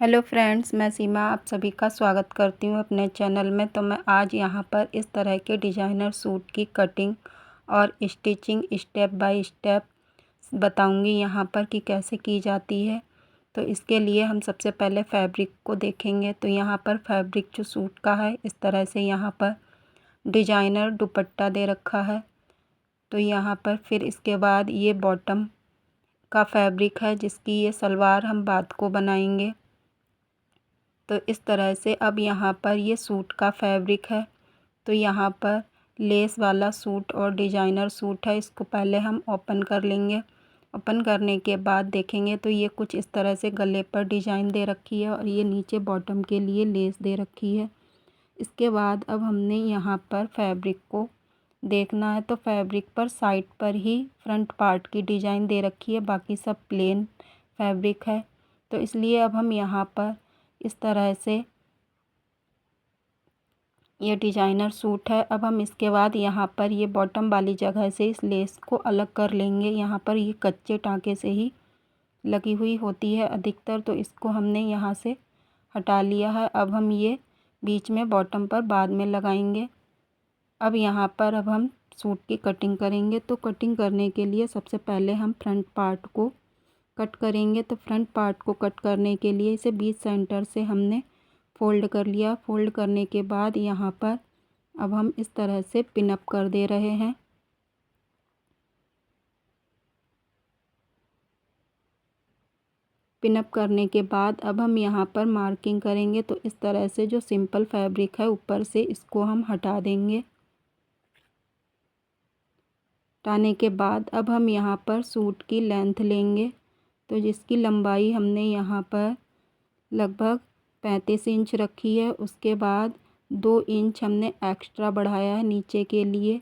Hello friends, मैं सीमा आप सभी का स्वागत करती हूँ अपने चैनल में। तो मैं आज यहाँ पर इस तरह के डिज़ाइनर सूट की कटिंग और स्टिचिंग स्टेप बाय स्टेप बताऊँगी यहाँ पर कि कैसे की जाती है। तो इसके लिए हम सबसे पहले फैब्रिक को देखेंगे। तो यहाँ पर फैब्रिक जो सूट का है, इस तरह से यहाँ पर डिज़ाइनर दुपट्टा दे रखा है। तो यहाँ पर फिर इसके बाद ये बॉटम का फैब्रिक है, जिसकी ये सलवार हम बाद को बनाएंगे। तो इस तरह से अब यहाँ पर ये सूट का फैब्रिक है। तो यहाँ पर लेस वाला सूट और डिज़ाइनर सूट है, इसको पहले हम ओपन कर लेंगे। ओपन करने के बाद देखेंगे तो ये कुछ इस तरह से गले पर डिज़ाइन दे रखी है और ये नीचे बॉटम के लिए लेस दे रखी है। इसके बाद अब हमने यहाँ पर फैब्रिक को देखना है। तो फैब्रिक पर साइड पर ही फ्रंट पार्ट की डिज़ाइन दे रखी है, बाकी सब प्लेन फैब्रिक है। तो इसलिए अब हम यहाँ पर इस तरह से ये डिज़ाइनर सूट है। अब हम इसके बाद यहाँ पर ये बॉटम वाली जगह से इस लेस को अलग कर लेंगे। यहाँ पर ये कच्चे टाँके से ही लगी हुई होती है अधिकतर, तो इसको हमने यहाँ से हटा लिया है। अब हम ये बीच में बॉटम पर बाद में लगाएंगे। अब यहाँ पर अब हम सूट की कटिंग करेंगे। तो कटिंग करने के लिए सबसे पहले हम फ्रंट पार्ट को कट करेंगे। तो फ्रंट पार्ट को कट करने के लिए इसे बीच सेंटर से हमने फ़ोल्ड कर लिया। फ़ोल्ड करने के बाद यहाँ पर अब हम इस तरह से पिन अप कर दे रहे हैं। पिन अप करने के बाद अब हम यहाँ पर मार्किंग करेंगे। तो इस तरह से जो सिंपल फैब्रिक है ऊपर से, इसको हम हटा देंगे। हटाने के बाद अब हम यहाँ पर सूट की लेंथ लेंगे। तो जिसकी लंबाई हमने यहाँ पर लगभग 35 इंच रखी है। उसके बाद 2 इंच हमने एक्स्ट्रा बढ़ाया है नीचे के लिए,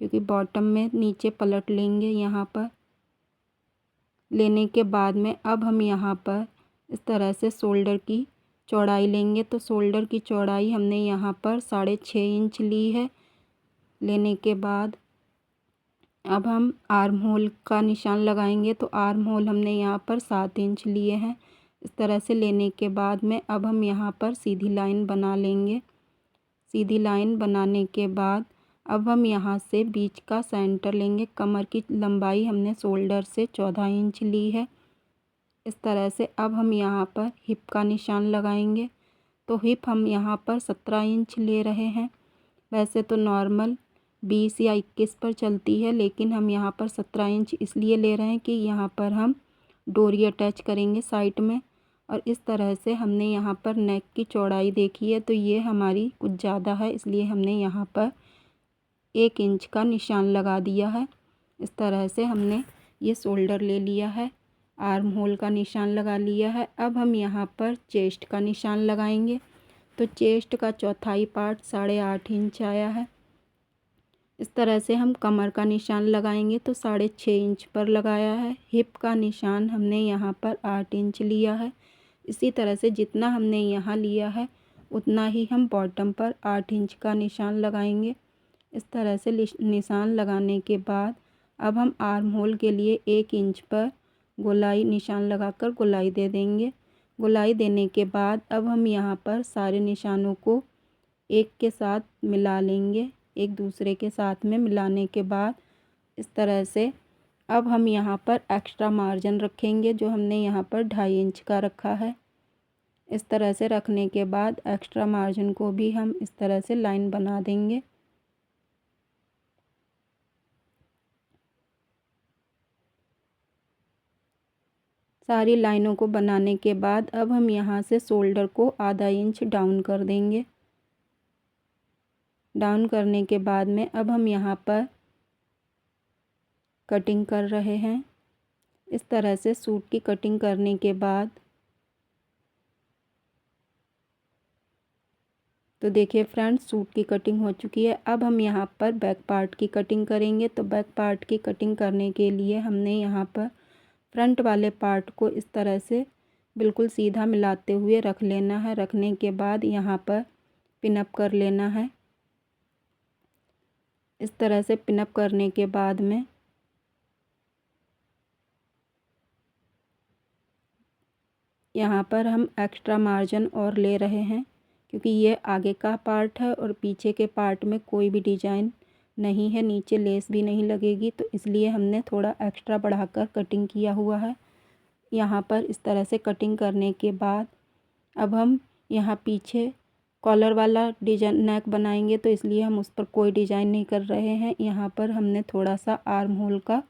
क्योंकि बॉटम में नीचे पलट लेंगे। यहाँ पर लेने के बाद में अब हम यहाँ पर इस तरह से शोल्डर की चौड़ाई लेंगे। तो शोल्डर की चौड़ाई हमने यहाँ पर 6.5 इंच ली है। लेने के बाद अब हम आर्म होल का निशान लगाएंगे। तो आर्म होल हमने यहाँ पर 7 इंच लिए हैं। इस तरह से लेने के बाद में अब हम यहाँ पर सीधी लाइन बना लेंगे। सीधी लाइन बनाने के बाद अब हम यहाँ से बीच का सेंटर लेंगे। कमर की लंबाई हमने शोल्डर से 14 इंच ली है। इस तरह से अब हम यहाँ पर हिप का निशान लगाएंगे। तो हिप हम यहाँ पर 17 इंच ले रहे हैं। वैसे तो नॉर्मल 20 या 21 पर चलती है, लेकिन हम यहाँ पर 17 इंच इसलिए ले रहे हैं कि यहाँ पर हम डोरी अटैच करेंगे साइड में। और इस तरह से हमने यहाँ पर नेक की चौड़ाई देखी है, तो ये हमारी कुछ ज़्यादा है, इसलिए हमने यहाँ पर 1 इंच का निशान लगा दिया है। इस तरह से हमने ये शोल्डर ले लिया है, आर्म होल का निशान लगा लिया है। अब हम यहाँ पर चेस्ट का निशान लगाएंगे। तो चेस्ट का चौथाई पार्ट 8.5 इंच आया है। इस तरह से हम कमर का निशान लगाएंगे। तो 6.5 इंच पर लगाया है। हिप का निशान हमने यहाँ पर 8 इंच लिया है। इसी तरह से जितना हमने यहाँ लिया है उतना ही हम बॉटम पर 8 इंच का निशान लगाएंगे। इस तरह से निशान लगाने के बाद अब हम आर्म होल के लिए 1 इंच पर गोलाई निशान लगाकर गोलाई दे देंगे। गोलाई देने के बाद अब हम यहाँ पर सारे निशानों को एक के साथ मिला लेंगे। एक दूसरे के साथ में मिलाने के बाद इस तरह से अब हम यहाँ पर एक्स्ट्रा मार्जिन रखेंगे, जो हमने यहाँ पर 2.5 इंच का रखा है। इस तरह से रखने के बाद एक्स्ट्रा मार्जिन को भी हम इस तरह से लाइन बना देंगे। सारी लाइनों को बनाने के बाद अब हम यहाँ से शोल्डर को आधा इंच डाउन कर देंगे। डाउन करने के बाद में अब हम यहाँ पर कटिंग कर रहे हैं। इस तरह से सूट की कटिंग करने के बाद तो देखिए फ्रेंड्स, सूट की कटिंग हो चुकी है। अब हम यहाँ पर बैक पार्ट की कटिंग करेंगे। तो बैक पार्ट की कटिंग करने के लिए हमने यहाँ पर फ्रंट वाले पार्ट को इस तरह से बिल्कुल सीधा मिलाते हुए रख लेना है। रखने के बाद यहाँ पर पिन अप कर लेना है। इस तरह से पिन अप करने के बाद में यहाँ पर हम एक्स्ट्रा मार्जिन और ले रहे हैं, क्योंकि ये आगे का पार्ट है और पीछे के पार्ट में कोई भी डिजाइन नहीं है, नीचे लेस भी नहीं लगेगी, तो इसलिए हमने थोड़ा एक्स्ट्रा बढ़ाकर कटिंग किया हुआ है। यहाँ पर इस तरह से कटिंग करने के बाद अब हम यहाँ पीछे कॉलर वाला डिजाइन नेक बनाएंगे, तो इसलिए हम उस पर कोई डिजाइन नहीं कर रहे हैं। यहाँ पर हमने थोड़ा सा आर्म होल का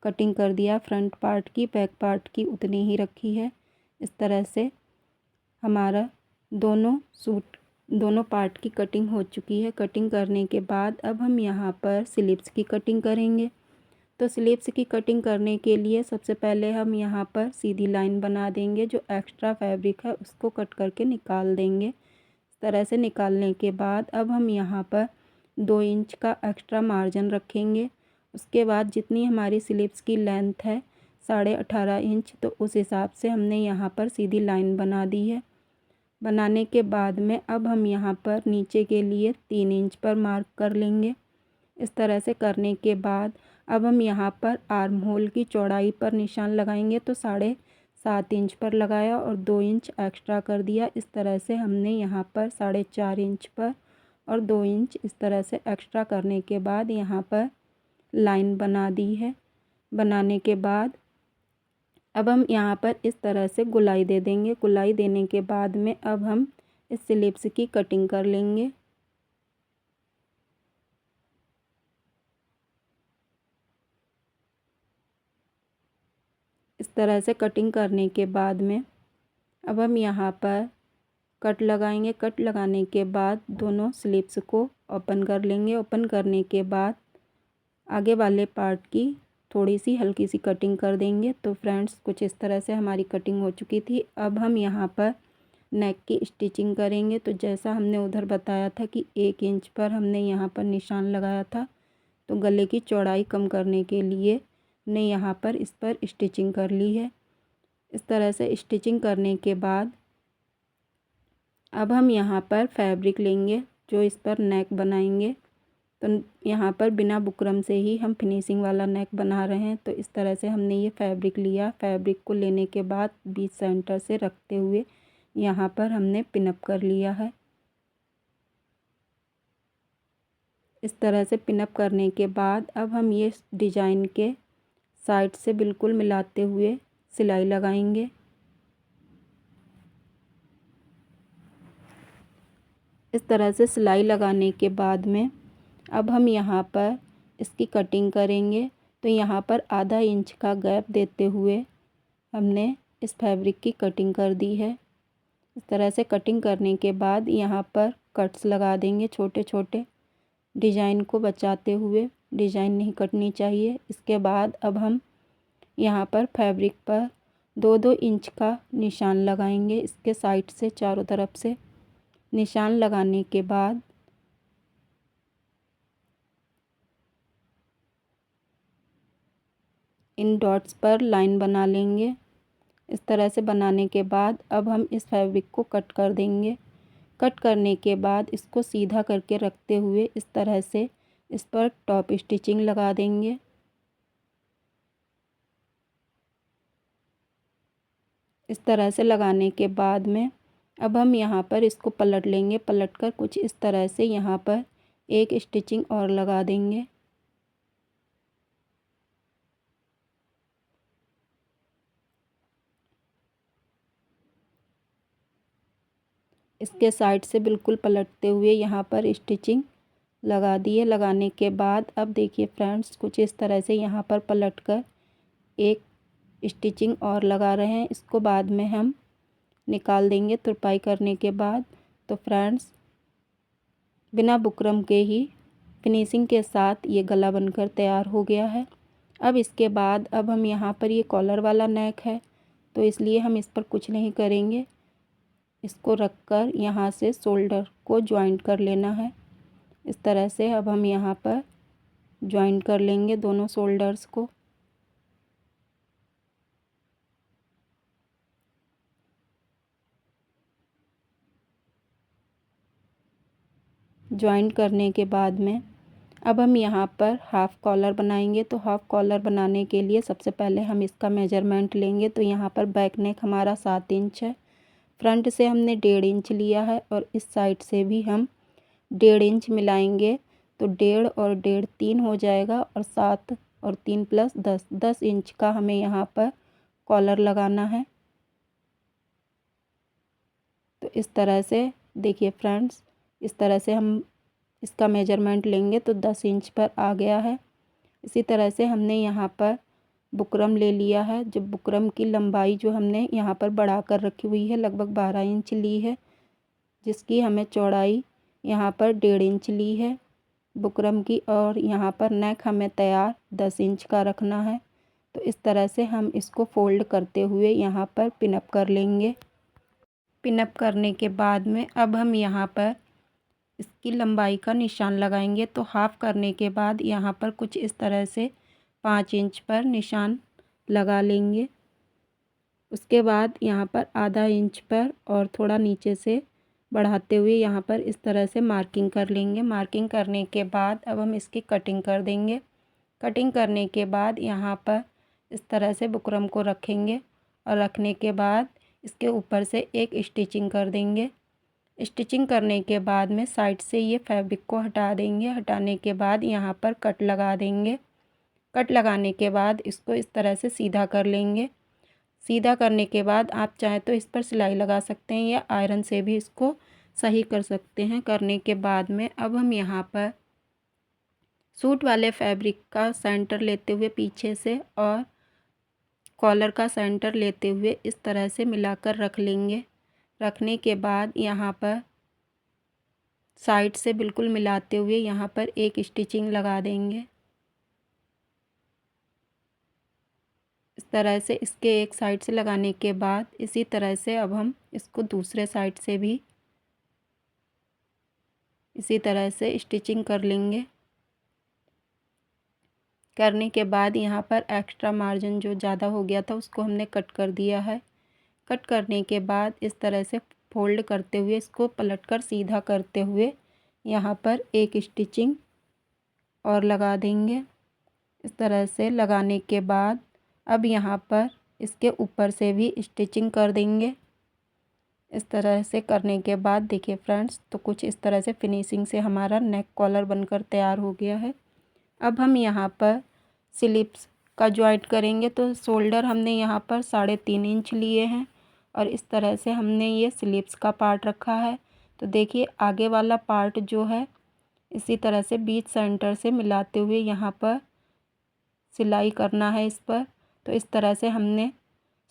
कटिंग कर दिया, फ्रंट पार्ट की, बैक पार्ट की उतनी ही रखी है। इस तरह से हमारा दोनों पार्ट की कटिंग हो चुकी है। कटिंग करने के बाद अब हम यहाँ पर स्लीव्स की कटिंग करेंगे। तो स्लीव्स की कटिंग करने के लिए सबसे पहले हम यहाँ पर सीधी लाइन बना देंगे, जो एक्स्ट्रा फैब्रिक है उसको कट करके निकाल देंगे। इस तरह से निकालने के बाद अब हम यहाँ पर 2 इंच का एक्स्ट्रा मार्जिन रखेंगे। उसके बाद जितनी हमारी स्लीव्स की लेंथ है 18.5 इंच, तो उस हिसाब से हमने यहाँ पर सीधी लाइन बना दी है। बनाने के बाद में अब हम यहाँ पर नीचे के लिए 3 इंच पर मार्क कर लेंगे। इस तरह से करने के बाद अब हम यहाँ पर आर्म होल की चौड़ाई पर निशान लगाएंगे, तो 7.5 इंच पर लगाया और 2 इंच एक्स्ट्रा कर दिया। इस तरह से हमने यहाँ पर 4.5 इंच पर और 2 इंच इस तरह से एक्स्ट्रा करने के बाद यहाँ पर लाइन बना दी है। बनाने के बाद अब हम यहाँ पर इस तरह से गोलाई दे देंगे। गोलाई देने के बाद में अब हम इस स्लीव्स की कटिंग कर लेंगे। इस तरह से कटिंग करने के बाद में अब हम यहाँ पर कट लगाएंगे। कट लगाने के बाद दोनों स्लीव्स को ओपन कर लेंगे। ओपन करने के बाद आगे वाले पार्ट की थोड़ी सी हल्की सी कटिंग कर देंगे। तो फ्रेंड्स, कुछ इस तरह से हमारी कटिंग हो चुकी थी। अब हम यहाँ पर नेक की स्टिचिंग करेंगे। तो जैसा हमने उधर बताया था कि 1 इंच पर हमने यहाँ पर निशान लगाया था, तो गले की चौड़ाई कम करने के लिए हमने यहाँ पर इस पर स्टिचिंग कर ली है। इस तरह से स्टिचिंग करने के बाद अब हम यहाँ पर फैब्रिक लेंगे, जो इस पर नेक बनाएंगे। तो यहाँ पर बिना बुकरम से ही हम फिनिशिंग वाला नेक बना रहे हैं। तो इस तरह से हमने ये फैब्रिक लिया। फैब्रिक को लेने के बाद बीच सेंटर से रखते हुए यहाँ पर हमने पिनअप कर लिया है। इस तरह से पिनअप करने के बाद अब हम ये डिजाइन के साइड से बिल्कुल मिलाते हुए सिलाई लगाएंगे। इस तरह से सिलाई लगाने के बाद में अब हम यहाँ पर इसकी कटिंग करेंगे। तो यहाँ पर आधा इंच का गैप देते हुए हमने इस फैब्रिक की कटिंग कर दी है। इस तरह से कटिंग करने के बाद यहाँ पर कट्स लगा देंगे छोटे छोटे, डिजाइन को बचाते हुए। डिजाइन नहीं कटनी चाहिए। इसके बाद अब हम यहाँ पर फैब्रिक पर 2-2 इंच का निशान लगाएंगे, इसके साइड से चारों तरफ से। निशान लगाने के बाद इन डॉट्स पर लाइन बना लेंगे। इस तरह से बनाने के बाद अब हम इस फैब्रिक को कट कर देंगे। कट करने के बाद इसको सीधा करके रखते हुए इस तरह से इस पर टॉप स्टिचिंग लगा देंगे। इस तरह से लगाने के बाद में अब हम यहाँ पर इसको पलट लेंगे। पलट कर कुछ इस तरह से यहाँ पर एक स्टिचिंग और लगा देंगे। इसके साइड से बिल्कुल पलटते हुए यहाँ पर स्टिचिंग लगा दिए। लगाने के बाद अब देखिए फ्रेंड्स, कुछ इस तरह से यहाँ पर पलट कर एक स्टिचिंग और लगा रहे हैं। इसको बाद में हम निकाल देंगे तुरपाई करने के बाद। तो फ्रेंड्स, बिना बुकरम के ही फिनिशिंग के साथ ये गला बनकर तैयार हो गया है। अब इसके बाद अब हम यहाँ पर ये कॉलर वाला नेक है, तो इसलिए हम इस पर कुछ नहीं करेंगे। इसको रखकर यहाँ से शोल्डर को जॉइंट कर लेना है। इस तरह से अब हम यहाँ पर जॉइंट कर लेंगे दोनों शोल्डर्स को। जॉइंट करने के बाद में अब हम यहाँ पर हाफ़ कॉलर बनाएंगे। तो हाफ़ कॉलर बनाने के लिए सबसे पहले हम इसका मेजरमेंट लेंगे। तो यहाँ पर बैक नेक हमारा 7 इंच है, फ्रंट से हमने 1.5 इंच लिया है और इस साइड से भी हम 1.5 इंच मिलाएंगे। तो 1.5 और 1.5 3 हो जाएगा और 7 और 3 प्लस 10 इंच का हमें यहाँ पर कॉलर लगाना है। तो इस तरह से देखिए फ्रेंड्स, इस तरह से हम इसका मेजरमेंट लेंगे तो 10 इंच पर आ गया है। इसी तरह से हमने यहाँ पर बुकरम ले लिया है। जो बुकरम की लंबाई जो हमने यहाँ पर बढ़ा कर रखी हुई है, लगभग 12 इंच ली है, जिसकी हमें चौड़ाई यहाँ पर 1.5 इंच ली है बुकरम की। और यहाँ पर नेक हमें तैयार 10 इंच का रखना है। तो इस तरह से हम इसको फोल्ड करते हुए यहाँ पर पिनअप कर लेंगे। पिनअप करने के बाद में अब हम यहाँ पर इसकी लंबाई का निशान लगाएंगे। तो हाफ़ करने के बाद यहाँ पर कुछ इस तरह से 5 इंच पर निशान लगा लेंगे। उसके बाद यहाँ पर आधा इंच पर और थोड़ा नीचे से बढ़ाते हुए यहाँ पर इस तरह से मार्किंग कर लेंगे। मार्किंग करने के बाद अब हम इसकी कटिंग कर देंगे। कटिंग करने के बाद यहाँ पर इस तरह से बुकरम को रखेंगे और रखने के बाद इसके ऊपर से एक स्टिचिंग कर देंगे। स्टिचिंग करने के बाद में साइड से ये फैब्रिक को हटा देंगे। हटाने के बाद यहाँ पर कट लगा देंगे। कट लगाने के बाद इसको इस तरह से सीधा कर लेंगे। सीधा करने के बाद आप चाहें तो इस पर सिलाई लगा सकते हैं या आयरन से भी इसको सही कर सकते हैं। करने के बाद में अब हम यहाँ पर सूट वाले फैब्रिक का सेंटर लेते हुए पीछे से और कॉलर का सेंटर लेते हुए इस तरह से मिलाकर रख लेंगे। रखने के बाद यहाँ पर साइड से बिल्कुल मिलाते हुए यहाँ पर एक स्टिचिंग लगा देंगे। इस तरह से इसके एक साइड से लगाने के बाद इसी तरह से अब हम इसको दूसरे साइड से भी इसी तरह से स्टिचिंग कर लेंगे। करने के बाद यहाँ पर एक्स्ट्रा मार्जिन जो ज़्यादा हो गया था उसको हमने कट कर दिया है। कट करने के बाद इस तरह से फोल्ड करते हुए इसको पलटकर सीधा करते हुए यहाँ पर एक स्टिचिंग और लगा देंगे। इस तरह से लगाने के बाद अब यहाँ पर इसके ऊपर से भी स्टिचिंग कर देंगे। इस तरह से करने के बाद देखिए फ्रेंड्स, तो कुछ इस तरह से फिनिशिंग से हमारा नेक कॉलर बनकर तैयार हो गया है। अब हम यहाँ पर स्लिप्स का जॉइंट करेंगे। तो शोल्डर हमने यहाँ पर 3.5 इंच लिए हैं और इस तरह से हमने ये स्लिप्स का पार्ट रखा है। तो देखिए आगे वाला पार्ट जो है इसी तरह से बीच सेंटर से मिलाते हुए यहाँ पर सिलाई करना है इस पर। तो इस तरह से हमने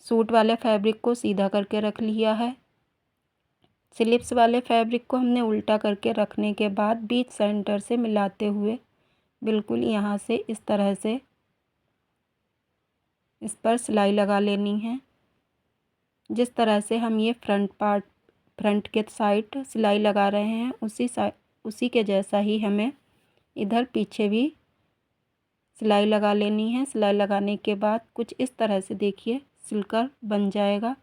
सूट वाले फैब्रिक को सीधा करके रख लिया है। स्लिप्स वाले फैब्रिक को हमने उल्टा करके रखने के बाद बीच सेंटर से मिलाते हुए बिल्कुल यहाँ से इस तरह से इस पर सिलाई लगा लेनी है। जिस तरह से हम ये फ्रंट के साइड सिलाई लगा रहे हैं उसी के जैसा ही हमें इधर पीछे भी सिलाई लगा लेनी है। सिलाई लगाने के बाद कुछ इस तरह से देखिए सिलकर बन जाएगा।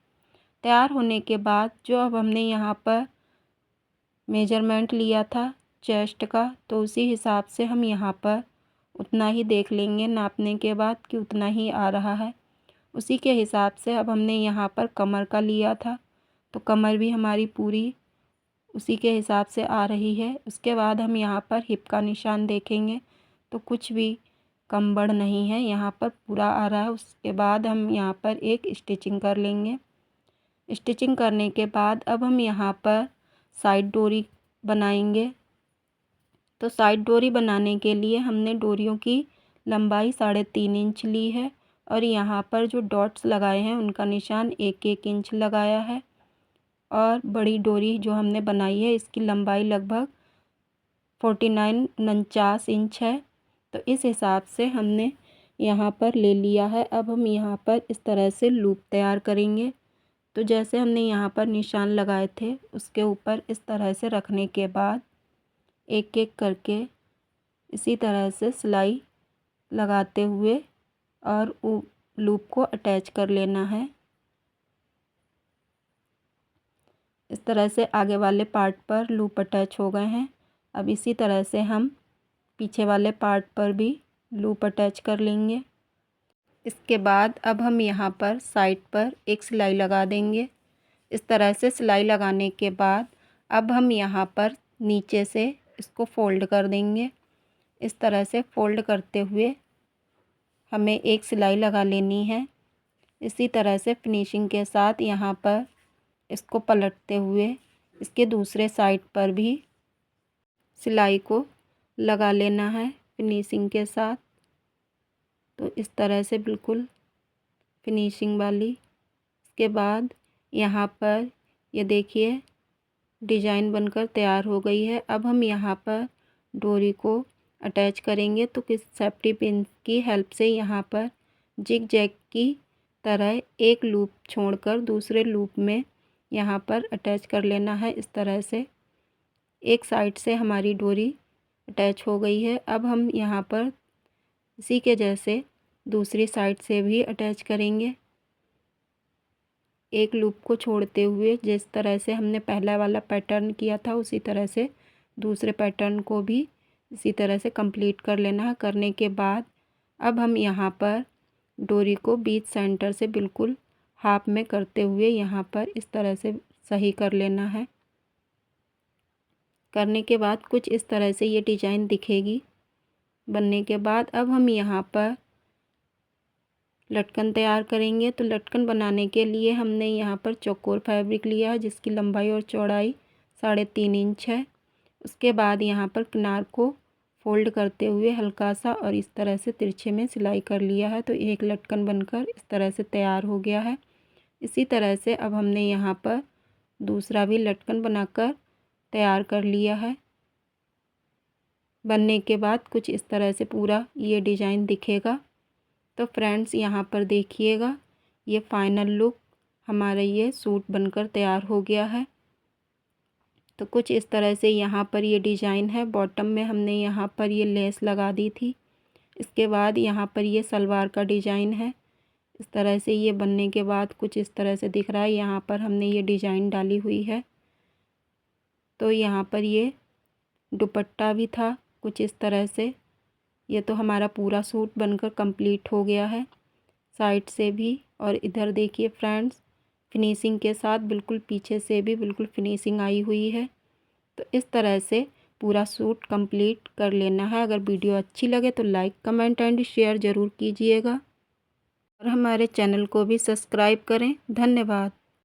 तैयार होने के बाद जो अब हमने यहाँ पर मेजरमेंट लिया था चेस्ट का, तो उसी हिसाब से हम यहाँ पर उतना ही देख लेंगे नापने के बाद कि उतना ही आ रहा है। उसी के हिसाब से अब हमने यहाँ पर कमर का लिया था, तो कमर भी हमारी पूरी उसी के हिसाब से आ रही है। उसके बाद हम यहाँ पर हिप का निशान देखेंगे तो कुछ भी कम बढ़ नहीं है, यहाँ पर पूरा आ रहा है। उसके बाद हम यहाँ पर एक स्टिचिंग कर लेंगे। स्टिचिंग करने के बाद अब हम यहाँ पर साइड डोरी बनाएंगे। तो साइड डोरी बनाने के लिए हमने डोरियों की लंबाई 3.5 इंच ली है और यहाँ पर जो डॉट्स लगाए हैं उनका निशान 1-1 इंच लगाया है। और बड़ी डोरी जो हमने बनाई है इसकी लंबाई लगभग 49 इंच है। तो इस हिसाब से हमने यहाँ पर ले लिया है। अब हम यहाँ पर इस तरह से लूप तैयार करेंगे। तो जैसे हमने यहाँ पर निशान लगाए थे उसके ऊपर इस तरह से रखने के बाद एक एक करके इसी तरह से सिलाई लगाते हुए और लूप को अटैच कर लेना है। इस तरह से आगे वाले पार्ट पर लूप अटैच हो गए हैं। अब इसी तरह से हम पीछे वाले पार्ट पर भी लूप अटैच कर लेंगे। इसके बाद अब हम यहाँ पर साइड पर एक सिलाई लगा देंगे। इस तरह से सिलाई लगाने के बाद अब हम यहाँ पर नीचे से इसको फोल्ड कर देंगे। इस तरह से फोल्ड करते हुए हमें एक सिलाई लगा लेनी है। इसी तरह से फिनिशिंग के साथ यहाँ पर इसको पलटते हुए इसके दूसरे साइड पर भी सिलाई को लगा लेना है फिनिशिंग के साथ। तो इस तरह से बिल्कुल फिनिशिंग वाली। इसके बाद यहाँ पर ये देखिए डिज़ाइन बनकर तैयार हो गई है। अब हम यहाँ पर डोरी को अटैच करेंगे। तो किस सेफ्टी पिन की हेल्प से यहाँ पर जिग जैग की तरह एक लूप छोड़कर दूसरे लूप में यहाँ पर अटैच कर लेना है। इस तरह से एक साइड से हमारी डोरी अटैच हो गई है। अब हम यहाँ पर इसी के जैसे दूसरी साइड से भी अटैच करेंगे, एक लूप को छोड़ते हुए। जिस तरह से हमने पहला वाला पैटर्न किया था उसी तरह से दूसरे पैटर्न को भी इसी तरह से कंप्लीट कर लेना है। करने के बाद अब हम यहाँ पर डोरी को बीच सेंटर से बिल्कुल हाफ में करते हुए यहाँ पर इस तरह से सही कर लेना है। करने के बाद कुछ इस तरह से ये डिज़ाइन दिखेगी। बनने के बाद अब हम यहाँ पर लटकन तैयार करेंगे। तो लटकन बनाने के लिए हमने यहाँ पर चौकोर फैब्रिक लिया है जिसकी लंबाई और चौड़ाई 3.5 इंच है। उसके बाद यहाँ पर किनार को फोल्ड करते हुए हल्का सा और इस तरह से तिरछे में सिलाई कर लिया है। तो एक लटकन बनकर इस तरह से तैयार हो गया है। इसी तरह से अब हमने यहाँ पर दूसरा भी लटकन बनाकर तैयार कर लिया है। बनने के बाद कुछ इस तरह से पूरा ये डिज़ाइन दिखेगा। तो फ्रेंड्स यहाँ पर देखिएगा ये फाइनल लुक हमारा ये सूट बनकर तैयार हो गया है। तो कुछ इस तरह से यहाँ पर ये डिज़ाइन है। बॉटम में हमने यहाँ पर ये लेस लगा दी थी। इसके बाद यहाँ पर ये सलवार का डिज़ाइन है। इस तरह से ये बनने के बाद कुछ इस तरह से दिख रहा है। यहाँ पर हमने ये डिज़ाइन डाली हुई है। तो यहाँ पर ये दुपट्टा भी था कुछ इस तरह से। ये तो हमारा पूरा सूट बनकर कंप्लीट हो गया है साइड से भी। और इधर देखिए फ्रेंड्स फिनिशिंग के साथ बिल्कुल पीछे से भी बिल्कुल फिनिशिंग आई हुई है। तो इस तरह से पूरा सूट कंप्लीट कर लेना है। अगर वीडियो अच्छी लगे तो लाइक कमेंट एंड शेयर ज़रूर कीजिएगा और हमारे चैनल को भी सब्सक्राइब करें। धन्यवाद।